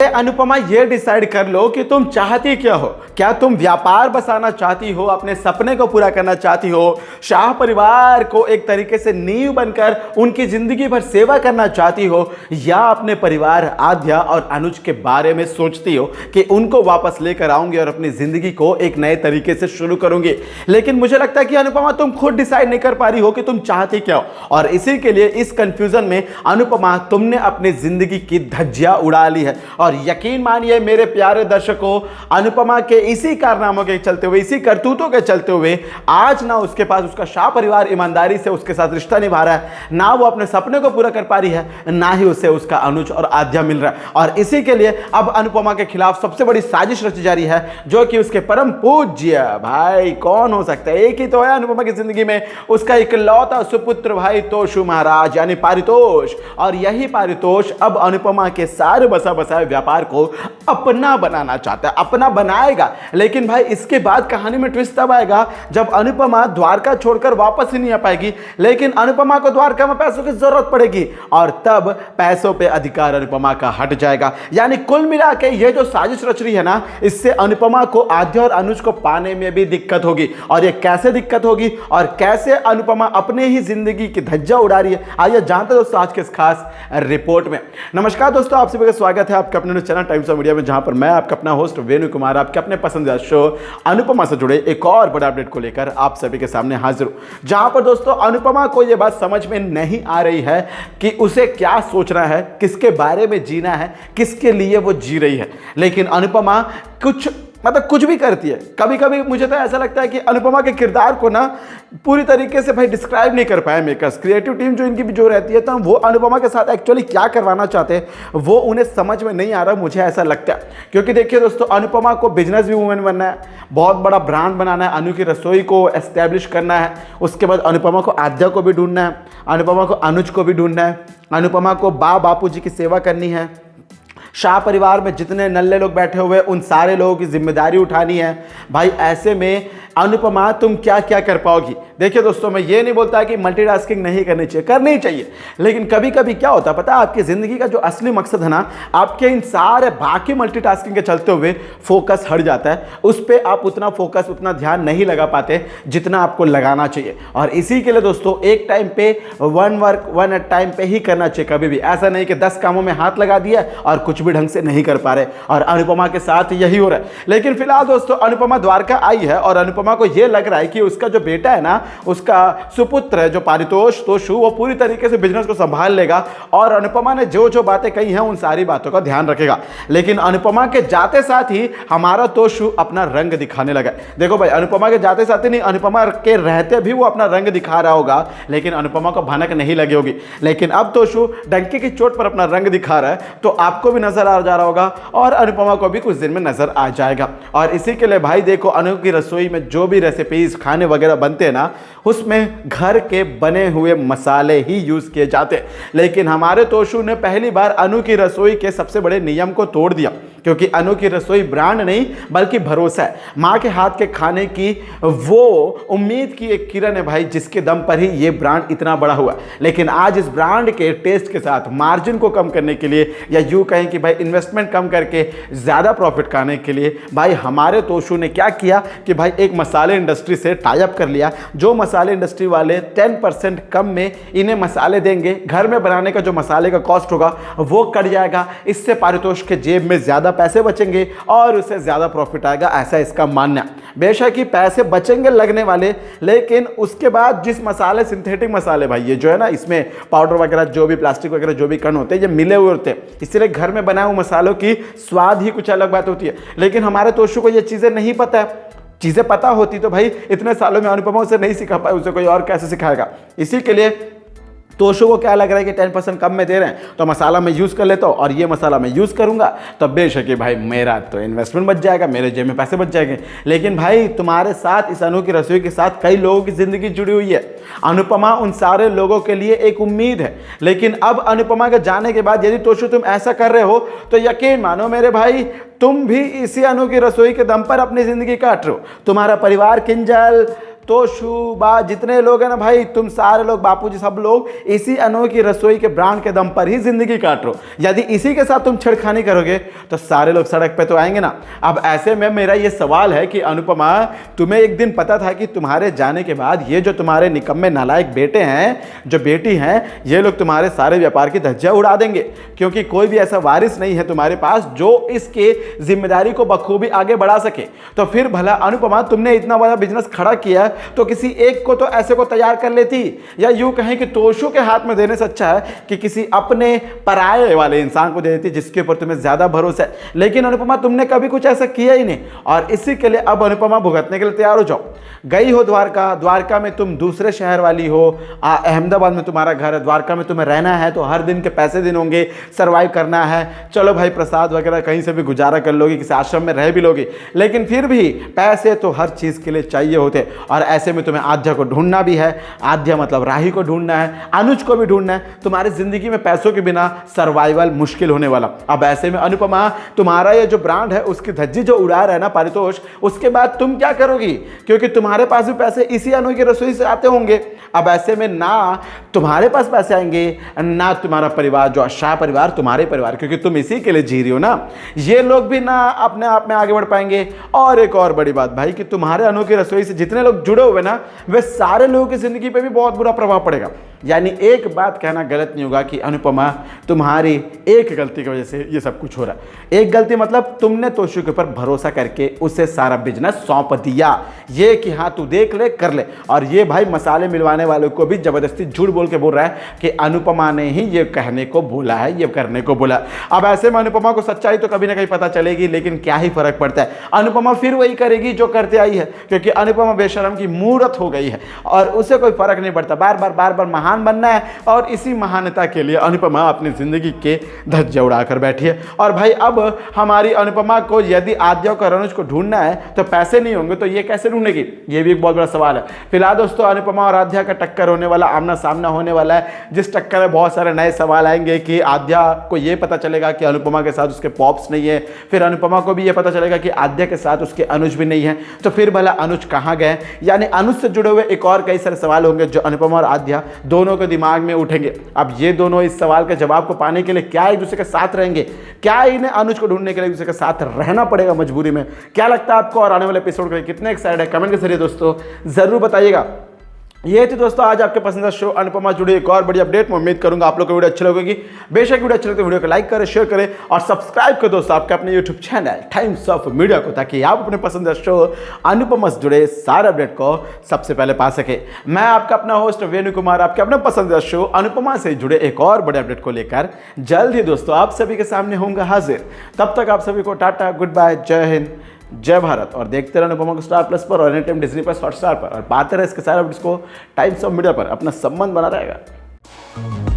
अनुपमा ये डिसाइड कर लो कि तुम चाहती क्या हो। क्या तुम व्यापार बसाना चाहती हो, अपने सपने को पूरा करना चाहती हो, शाह परिवार को एक तरीके से नींव बनकर उनकी जिंदगी भर सेवा करना चाहती हो, या अपने परिवार आद्या और अनुज के बारे में सोचती हो कि उनको वापस लेकर आऊंगी और अपनी जिंदगी को एक नए तरीके से शुरू करूंगी। लेकिन मुझे लगता है कि अनुपमा तुम खुद डिसाइड नहीं कर पा रही हो कि तुम चाहती क्या हो, और इसी के लिए इस कंफ्यूजन में अनुपमा तुमने अपनी जिंदगी की धज्जियां उड़ा ली है। और यकीन मानिए मेरे प्यारे दर्शकों, अनुपमा के इसी कारनामों के चलते हुए, इसी करतूतों के चलते हुए आज ना उसके पास उसका शाह परिवार ईमानदारी से उसके साथ रिश्ता निभा रहा है, ना वो अपने सपने को पूरा कर पा रही है, ना ही उसे उसका अनुज और आद्या मिल रहा है। और इसी के लिए अब अनुपमा के खिलाफ सबसे बड़ी साजिश रची जा रही है, जो कि उसके परम पूज्य भाई कौन हो सकता है, एक ही तो है अनुपमा की जिंदगी में, उसका इकलौता सुपुत्र भाई तोशु महाराज यानी पारितोष। और यही पारितोष अब अनुपमा के सारे बसा बसाए व्यापार को अपना बनाना चाहता है, अपना बनाएगा। लेकिन भाई इसके बाद कहानी में ट्विस्ट तब आएगा जब अनुपमा द्वारका छोड़कर वापस ही नहीं आ पाएगी, लेकिन अनुपमा को द्वारका में पैसों की जरूरत पड़ेगी और तब पैसों पे अधिकार अनुपमा का हट जाएगा। यानी कुल मिला के ये जो साजिश रच रही है ना, इससे अनुपमा को आद्या और अनुज को पाने में भी दिक्कत होगी। और ये कैसे दिक्कत होगी और कैसे अनुपमा अपने ही जिंदगी की धज्जा उड़ा रही है, आइए जानते हैं दोस्तों आज के इस खास रिपोर्ट में। नमस्कार दोस्तों, आप सभी का स्वागत है आपके अपने चैनल टाइम्स ऑफ मीडिया में, जहां पर मैं आपका अपना होस्ट वेणु कुमार आपके अपने पसंदीदा शो अनुपमा से जुड़े एक और बड़ा अपडेट को लेकर आप सभी के सामने हाजिर हूं। जहां पर दोस्तों अनुपमा को यह बात समझ में नहीं आ रही है कि उसे क्या सोचना है, किसके बारे में जीना है, किसके लिए वो जी रही है। लेकिन अनुपमा कुछ भी करती है। कभी कभी मुझे तो ऐसा लगता है कि अनुपमा के किरदार को ना पूरी तरीके से भाई डिस्क्राइब नहीं कर पाए मेकर्स, क्रिएटिव टीम जो इनकी भी जो रहती है, तो वो अनुपमा के साथ एक्चुअली क्या करवाना चाहते हैं वो उन्हें समझ में नहीं आ रहा, मुझे ऐसा लगता है। क्योंकि देखिए दोस्तों, अनुपमा को बिजनेस भी वूमेन बनना है, बहुत बड़ा ब्रांड बनाना है, अनु की रसोई को एस्टेब्लिश करना है, उसके बाद अनुपमा को आद्या को भी ढूंढना है, अनुपमा को अनुज को भी ढूंढना है, अनुपमा को बापू जी की सेवा करनी है, शाह परिवार में जितने नल्ले लोग बैठे हुए उन सारे लोगों की जिम्मेदारी उठानी है। भाई ऐसे में अनुपमा तुम क्या क्या कर पाओगी। देखिए दोस्तों, मैं ये नहीं बोलता कि मल्टीटास्किंग नहीं करनी चाहिए, करनी चाहिए, लेकिन कभी कभी क्या होता है पता है, आपकी जिंदगी का जो असली मकसद है ना, आपके इन सारे बाकी मल्टीटास्किंग के चलते हुए फोकस हट जाता है, उस पर आप उतना फोकस उतना ध्यान नहीं लगा पाते जितना आपको लगाना चाहिए। और इसी के लिए दोस्तों एक टाइम पे वन एट टाइम पे ही करना चाहिए। कभी भी ऐसा नहीं कि 10 कामों में हाथ लगा दिया और कुछ भी ढंग से नहीं कर पा रहे, और अनुपमा के साथ यही हो रहा है। लेकिन फिलहाल दोस्तों अनुपमा द्वारका आई है और अनुपमा को यह लग रहा है कि उसका जो बेटा है ना, उसका सुपुत्र है जो पारितोष तोशु, वो पूरी तरीके से बिजनेस को संभाल लेगा और अनुपमा ने जो जो बातें कही हैं उन सारी बातों का ध्यान रखेगा। लेकिन अनुपमा के जाते साथ ही हमारा तोशु अपना रंग दिखाने लगा। देखो भाई, अनुपमा के जाते साथ ही नहीं, अनुपमा के रहते भी वो अपना रंग दिखा रहा होगा, लेकिन अनुपमा को भनक नहीं लगी होगी। लेकिन अब तोशु डंके की चोट पर अपना रंग दिखा रहा है, तो आपको भी नजर आ जा रहा होगा और अनुपमा को भी कुछ दिन में नजर आ जाएगा। और इसी के लिए भाई देखो, अनु की रसोई में जो भी रेसिपीज खाने वगैरह बनते हैं ना, उसमें घर के बने हुए मसाले ही यूज किए जाते हैं। लेकिन हमारे तोशु ने पहली बार अनु की रसोई के सबसे बड़े नियम को तोड़ दिया, क्योंकि अनु की रसोई ब्रांड नहीं बल्कि भरोसा है। माँ के हाथ के खाने की वो उम्मीद की एक किरण है भाई, जिसके दम पर ही ये ब्रांड इतना बड़ा हुआ। लेकिन आज इस ब्रांड के टेस्ट के साथ मार्जिन को कम करने के लिए, या यूँ कहें कि भाई इन्वेस्टमेंट कम करके ज़्यादा प्रॉफिट खाने के लिए, भाई हमारे तोशु ने क्या किया कि भाई एक मसाले इंडस्ट्री से टाई अप कर लिया। जो मसाले इंडस्ट्री वाले 10% कम में इन्हें मसाले देंगे, घर में बनाने का जो मसाले का कॉस्ट होगा वो कट जाएगा। इससे पारितोष के जेब में ज़्यादा पैसे बचेंगे और उसे ज़्यादा प्रॉफिट आएगा, ऐसा इसका मानना है। बेशक ही पैसे बचेंगे लगने वाले, लेकिन उसके बाद जिस मसाले, सिंथेटिक मसाले भाई ये जो है ना, इसमें पाउडर वगैरह जो भी प्लास्टिक वगैरह जो भी कण होते हैं ये मिले हुए होते हैं, इसलिए घर में बनाए हुए मसालों की स्वाद ही कुछ अलग बात होती है। लेकिन हमारे तोशु को ये चीज़ें नहीं पता है। चीज़ें पता होती तो भाई इतने सालों में अनुपमा उसे नहीं सिखा पाए, उसे कोई और कैसे सिखाएगा। इसी के लिए तोशु को क्या लग रहा है कि 10% कम में दे रहे हैं तो मसाला मैं यूज़ कर लेता हूँ, और ये मसाला मैं यूज़ करूँगा तो बेशक ही भाई मेरा तो इन्वेस्टमेंट बच जाएगा, मेरे जेब में पैसे बच जाएंगे। लेकिन भाई तुम्हारे साथ, इस अनु की रसोई के साथ कई लोगों की ज़िंदगी जुड़ी हुई है। अनुपमा उन सारे लोगों के लिए एक उम्मीद है। लेकिन अब अनुपमा के जाने के बाद यदि तोशु तुम ऐसा कर रहे हो तो यकीन मानो मेरे भाई, तुम भी इसी अनु की रसोई के दम पर अपनी ज़िंदगी काट रहे हो। तुम्हारा परिवार किंजल, तोशु, बा जितने लोग हैं ना भाई, तुम सारे लोग, बापूजी सब लोग इसी अनोखी रसोई के ब्रांड के दम पर ही जिंदगी काट रहे हो। यदि इसी के साथ तुम छेड़खानी करोगे तो सारे लोग सड़क पे तो आएंगे ना। अब ऐसे में मेरा ये सवाल है कि अनुपमा, तुम्हें एक दिन पता था कि तुम्हारे जाने के बाद ये जो तुम्हारे निकम्मे नालायक बेटे हैं, जो बेटी हैं, ये लोग तुम्हारे सारे व्यापार की धज्जियां उड़ा देंगे, क्योंकि कोई भी ऐसा वारिस नहीं है तुम्हारे पास जो इसके जिम्मेदारी को बखूबी आगे बढ़ा सके। तो फिर भला अनुपमा, तुमने इतना बड़ा बिजनेस खड़ा किया तो किसी एक को तो ऐसे को तैयार कर लेती, या यूं कहें कि तोशु के हाथ में देने से अच्छा है कि किसी अपने पराये वाले इंसान को दे देती जिसके ऊपर तुम्हें ज्यादा भरोसा है। लेकिन अनुपमा, तुमने कभी कुछ ऐसा किया ही नहीं, और इसी के लिए अब अनुपमा भुगतने के लिए तैयार हो जाओ। गई हो द्वारका, द्वारका में तुम दूसरे शहर वाली हो, अहमदाबाद में तुम्हारा घर है, द्वारका में तुम्हें रहना है तो हर दिन के पैसे दिन होंगे, सर्वाइव करना है। चलो भाई, प्रसाद वगैरह कहीं से भी गुजारा कर लोगी, किसी आश्रम में रह भी लोगी, लेकिन फिर भी पैसे तो हर चीज के लिए चाहिए होते। और ऐसे में तुम्हें आद्या को ढूंढना भी है, आद्या मतलब राही को ढूंढना है, अनुज को भी ढूंढना है। तुम्हारी जिंदगी में पैसों के बिना सर्वाइवल मुश्किल होने वाला। अब ऐसे में अनुपमा, तुम्हारा ये जो ब्रांड है उसकी धज्जी जो उड़ा रहा है ना पारितोष, उसके बाद तुम क्या करोगी? क्योंकि तुम्हारे पास भी पैसे इसी अनोखी रसोई से आते होंगे। अब ऐसे में ना तुम्हारे पास पैसे आएंगे, ना तुम्हारा परिवार जो शाह परिवार, तुम्हारे परिवार, क्योंकि तुम इसी के लिए जी रही हो ना, ये लोग भी ना अपने आप में आगे बढ़ पाएंगे। और एक और बड़ी बात भाई, कि तुम्हारे अनोखी रसोई से जितने लोग जुड़े हुए ना, वे सारे लोगों की जिंदगी पे भी बहुत बुरा प्रभाव पड़ेगा। यानी एक बात कहना गलत नहीं होगा कि अनुपमा, तुम्हारी एक गलती की वजह से ये सब कुछ हो रहा है। एक गलती मतलब तुमने तोशु के ऊपर भरोसा करके उसे सारा बिजनेस सौंप दिया, ये कि हाँ तू देख ले कर ले। और ये भाई मसाले मिलवाने वालों को भी जबरदस्ती झूठ बोल के बोल रहा है कि अनुपमा ने ही ये कहने को बोला है, ये करने को बोला। अब ऐसे में अनुपमा को सच्चाई तो कभी ना कहीं पता चलेगी, लेकिन क्या ही फर्क पड़ता है, अनुपमा फिर वही करेगी जो करते आई है, क्योंकि अनुपमा बेशरम की मूर्त हो गई है और उसे कोई फर्क नहीं पड़ता। बार बार महान बनना है, और इसी महानता के लिए अनुपमा अपनी जिंदगी के धज्जे उड़ाकर बैठी है। और भाई अब हमारी अनुपमा को यदि आद्या और अनुज को ढूंढना है तो पैसे नहीं होंगे तो ये कैसे ढूंढेगी? ये भी एक बहुत बड़ा सवाल है। फिलहाल दोस्तों, अनुपमा और आद्या का टक्कर होने वाला, आमना सामना होने वाला है, जिस टक्कर में बहुत सारे नए सवाल आएंगे कि आद्या को ये पता चलेगा कि अनुपमा के साथ उसके पॉप्स नहीं है, फिर अनुपमा को भी ये पता चलेगा कि आद्या के साथ उसके अनुज भी नहीं है, तो फिर भला अनुज कहाँ गए? यानी अनुज से जुड़े हुए एक और कई सारे सवाल होंगे जो अनुपमा और आद्या दोनों के दिमाग में उठेंगे। अब ये दोनों इस सवाल के जवाब को पाने के लिए क्या एक दूसरे के साथ रहेंगे? क्या इन्हें अनुज को ढूंढने के लिए एक दूसरे के साथ रहना पड़ेगा मजबूरी में? क्या लगता है आपको? और आने वाले एपिसोड के कितने एक्साइटेड है कमेंट के जरिए दोस्तों जरूर बताइएगा। ये थी दोस्तों आज आपके पसंदीदा शो अनुपमा जुड़ी एक और बड़ी अपडेट। मैं उम्मीद करूंगा आप लोगों को वीडियो अच्छी लगेगी। बेशक वीडियो अच्छी लगे तो वीडियो को लाइक करें, शेयर करें और सब्सक्राइब करें दोस्तों आपके अपने YouTube channel times of media को, ताकि आप अपने पसंदीदा शो अनुपमा से जुड़े सारे अपडेट को सबसे पहले पा सके। मैं आपका अपना होस्ट वेणु कुमार आपके अपने पसंदीदा शो अनुपमा से जुड़े एक और बड़े अपडेट को लेकर जल्द ही दोस्तों आप सभी के सामने होंगे हाजिर। तब तक आप सभी को टाटा, गुड बाय, जय हिंद, जय भारत। और देखते रहो अनुपमा को स्टार प्लस पर और any time Disney plus Hotstar पर, और पाते रहे इसके सारे अपडेट्स को टाइम्स ऑफ मीडिया पर। अपना संबंध बना रहेगा।